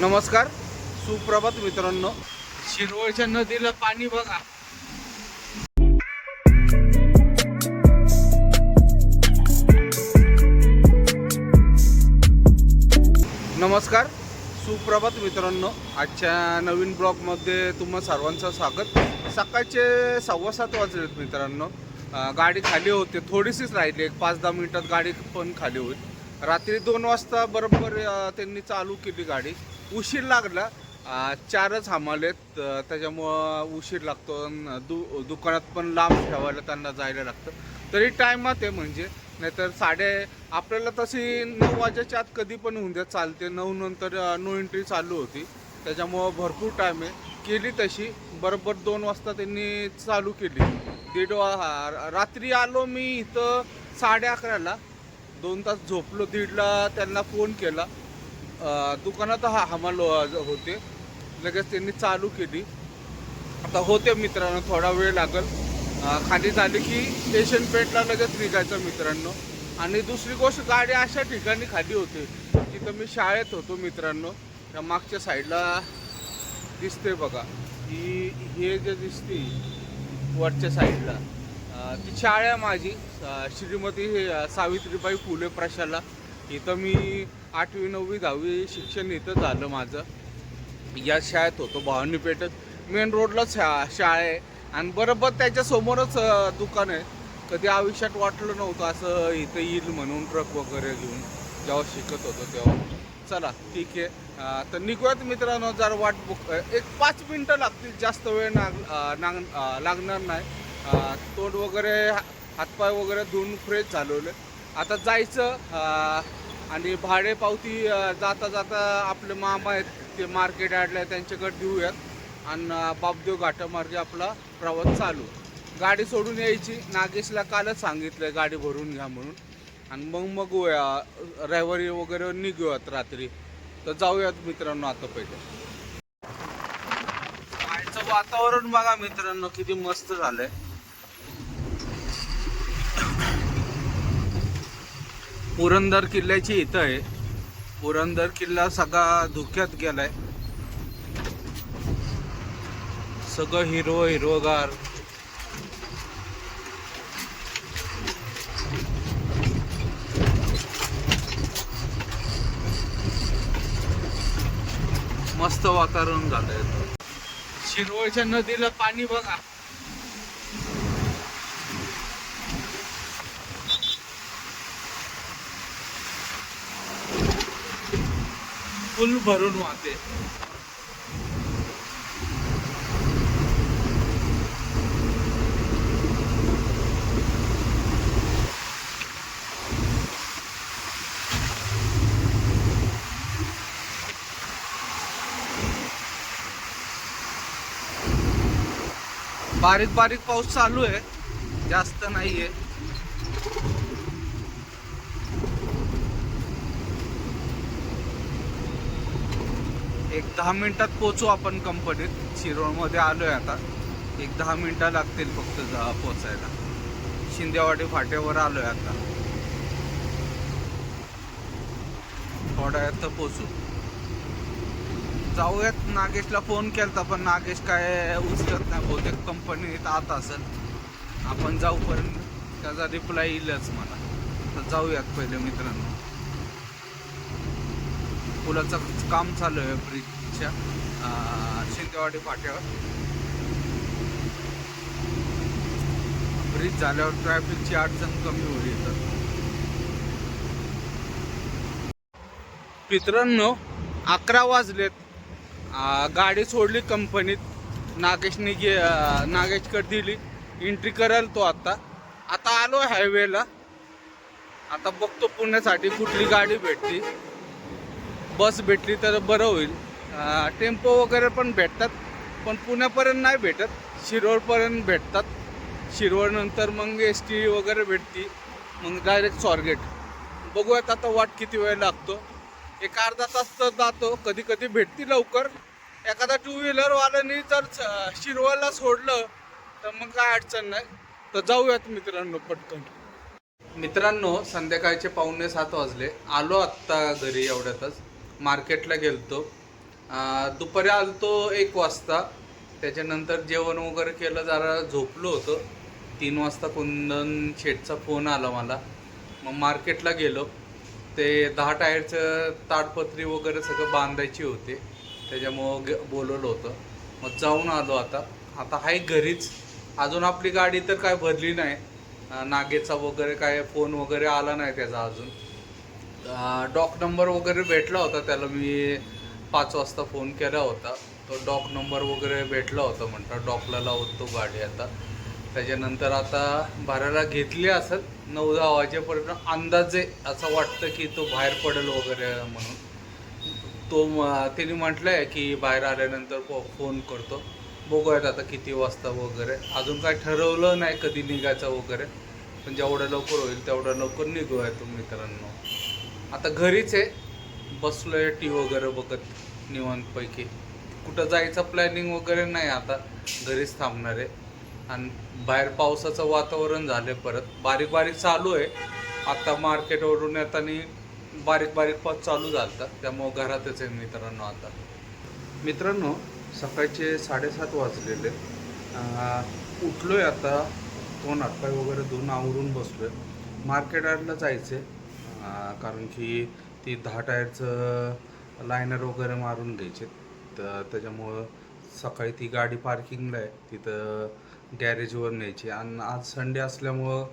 नमस्कार, सुप्रभात मित्रांनो. शिरवळच्या नदीला पाणी बघा. नमस्कार, सुप्रभात मित्रांनो. आजच्या नवीन ब्लॉगमध्ये तुम्हा सर्वांचं स्वागत. सकाळचे 7:15 वाजलेत मित्रांनो. गाडी खाली होते, थोडीशीच राहिली, एक 5-10 मिनिटात गाडी पण खाली होईल. रात्री 2 वाजता बरोबर त्यांनी चालू केली गाडी. उशीर लागला, 4च हमालेत, त्याच्यामुळं उशीर लागतो. दुकानात पण लांब ठेवायला त्यांना जायला लागतं. तरी टायमात आहे म्हणजे, नाहीतर आपल्याला तशी 9 वाजेच्या आत कधी पण होऊन द्या चालते. 9 नंतर नो एंट्री चालू होती, त्याच्यामुळं भरपूर टाईम आहे. केली तशी बरोबर 2 वाजता त्यांनी चालू केली. रात्री आलो मी इथं 11:30ला. 2 तास झोपलो. 1:30ला त्यांना फोन केला. दुकानात हमाल होते, लगेच त्यांनी चालू केली. आता होते मित्रांनो, थोडा वेळ लागेल. खाली झाली की स्टेशन पेठला लगेच निघायचं मित्रांनो. आणि दुसरी गोष्ट, गाडी अशा ठिकाणी खाली होते जिथं मी शाळेत होतो मित्रांनो. त्या मागच्या साईडला दिसते बघा, हे जे दिसते वरच्या साईडला, ती शाळा माझी श्रीमती सावित्रीबाई फुले प्रशाला. इथं मी 8वी 9वी 10वी शिक्षण इथं झालं माझं. या शाळेत होतो, भवानी पेठेत मेन रोडलाच शाळा आहे. आणि बरोबर त्याच्यासमोरच दुकान आहे. कधी आयुष्यात वाटलं नव्हतं असं इथं येईल म्हणून, ट्रक वगैरे घेऊन, जेव्हा शिकत होतो तेव्हा. चला ठीक आहे, तर निघूयात मित्रांनो. जर वाट एक 5 मिनटं लागतील, जास्त वेळ लागणार नाही. तोंड वगैरे, हातपाय वगैरे धुवून फ्रेश झालेले. आता जायचं. आणि भाडे पावती जाता जाता आपले मामा आहेत ते मार्केट यार्डला, त्यांच्याकडे देऊयात. आणि बापदेव घाटामार्गे आपला प्रवास चालू. गाडी सोडून यायची. नागेशला कालच सांगितलं गाडी भरून घ्या म्हणून. आणि मग रविवारी वगैरे निघूयात रात्री. तर जाऊयात मित्रांनो आता पहिले. बाहेरचं वातावरण बघा मित्रांनो, किती मस्त झालंय. पुरंदर किल्ल्याची इथं आहे. पुरंदर किल्ला सगळा धुक्यात गेलाय. सगळं हिरवगार. मस्त वातावरण झालंय. शिरवळच्या नदीला पाणी बघा. फुल भरून वाहते. बारीक बारीक पाऊस चालू आहे, जास्त नाहीये. एक 10 मिनिटात पोहोचू आपण कंपनीत. शिरोळमध्ये आलोय आता. एक 10 मिनिटं लागतील फक्त पोचायला. शिंदेवाडी फाट्यावर आलोय आता. थोड्या वेळात पोचू. जाऊयात. नागेशला फोन केलता पण नागेश काय उचलत नाही, बहुतेक कंपनीत आत असेल. आपण जाऊपर्यंत त्याचा रिप्लाय येईलच मला. तर जाऊयात पहिले मित्रांनो. पुलाचं काम चालू आहे ब्रिजच्या शिंदेवाडी फाट्यावर. ब्रिज झाल्यावर ट्रॅफिकची अडचण कमी होईल. मित्रांनो 11 वाजलेत. गाडी सोडली कंपनीत. नागेशकडे दिली. एंट्री करायला तो आता आलो हायवेला. आता बघतो पुण्यासाठी कुठली गाडी भेटती. बस भेटली तर बरं होईल. टेम्पो वगैरे पण भेटतात, पण पुण्यापर्यंत नाही भेटत. शिरोळपर्यंत भेटतात. शिरोळनंतर मग ST वगैरे भेटती, मग डायरेक्ट स्वारगेट. बघूयात आता वाट किती वेळ लागतो. एक अर्धा तास तर जातो. कधी कधी भेटती लवकर. एखादा 2 व्हीलरवाल्याने जर शिरवळला सोडलं तर मग काय अडचण नाही. तर जाऊयात मित्रांनो पटकन. मित्रांनो संध्याकाळचे 6:45 वाजले. आलो आत्ता घरी. एवढ्यातच मार्केटला गेलतो. दुपारी आलतो 1 वाजता. त्याच्यानंतर जेवण वगैरे केलं, जरा झोपलो होतो. 3 वाजता कुंदन शेठचा फोन आला मला. मग मार्केटला गेलो. ते 10 टायरचं ताडपत्री वगैरे सगळं बांधायची होते, त्याच्यामुळं बोलवलं होतं. मग जाऊन आलो. आता आता आहे घरीच. अजून आपली गाडी तर काय भरली नाही. नागेचा वगैरे काय फोन वगैरे आला नाही त्याचा अजून. डॉक नंबर वगैरे भेटला होता त्याला. मी 5 वाजता फोन केला होता. तो डॉक नंबर वगैरे भेटला होता, म्हणतात डॉकला लावतो गाडी आता. त्याच्यानंतर आता भरायला घेतली असत 9-10 वाजेपर्यंत अंदाजे. असं वाटतं की तो बाहेर पडेल वगैरे म्हणून. त्याने म्हटलं आहे की बाहेर आल्यानंतर फोन करतो. बघूयात आता किती वाजता वगैरे. अजून काय ठरवलं नाही कधी निघायचं वगैरे, पण जेवढं लवकर होईल तेवढं लवकर निघूया तुम्ही मित्रांनो. आता घरीच आहे, बसलोय टी वगैरे बघत निवांतपैकी. कुठं जायचं प्लॅनिंग वगैरे नाही, आता घरीच थांबणार आहे. आणि बाहेर पावसाचं वातावरण झालं, परत बारीक बारीक चालू आहे. आता मार्केटवरून येताना बारीक बारीक पाऊस चालू झाला, त्यामुळं घरातच आहे मित्रांनो. आता मित्रांनो सकाळचे 7:30 वाजलेले. उठलो आहे आता, तोंड हातपाय वगैरे धुवून आवरून बसलो आहे. मार्केट यार्डला जायचं आहे, कारण की ती 10 टायरचं लायनर वगैरे मारून घ्यायचे. तर त्याच्यामुळं सकाळी ती गाडी पार्किंगला आहे, तिथं गॅरेजवर न्यायची. आणि आज संडे असल्यामुळं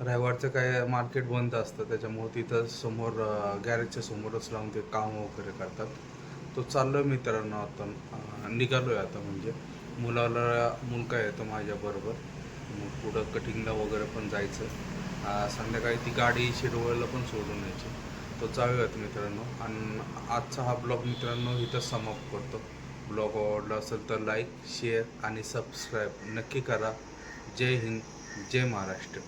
रविवारचं काय मार्केट बंद असतं, त्याच्यामुळं तिथं समोर गॅरेजच्या समोरच लावून ते काम वगैरे करतात. तो चाललो आहे मित्रांनो. आता निघालो आहे आता, म्हणजे मुलगा येतो माझ्याबरोबर. मग पुढं कटिंगला वगैरे पण जायचं. संध्याकाळी ती गाडी शिरवळला पण सोडून यायची. तो जाऊयात मित्रांनो. आणि आजचा हा ब्लॉग मित्रांनो इथं समाप्त करतो. ब्लॉग आवडला असेल तर लाईक, शेअर आणि सबस्क्राईब नक्की करा. जय हिंद, जय महाराष्ट्र.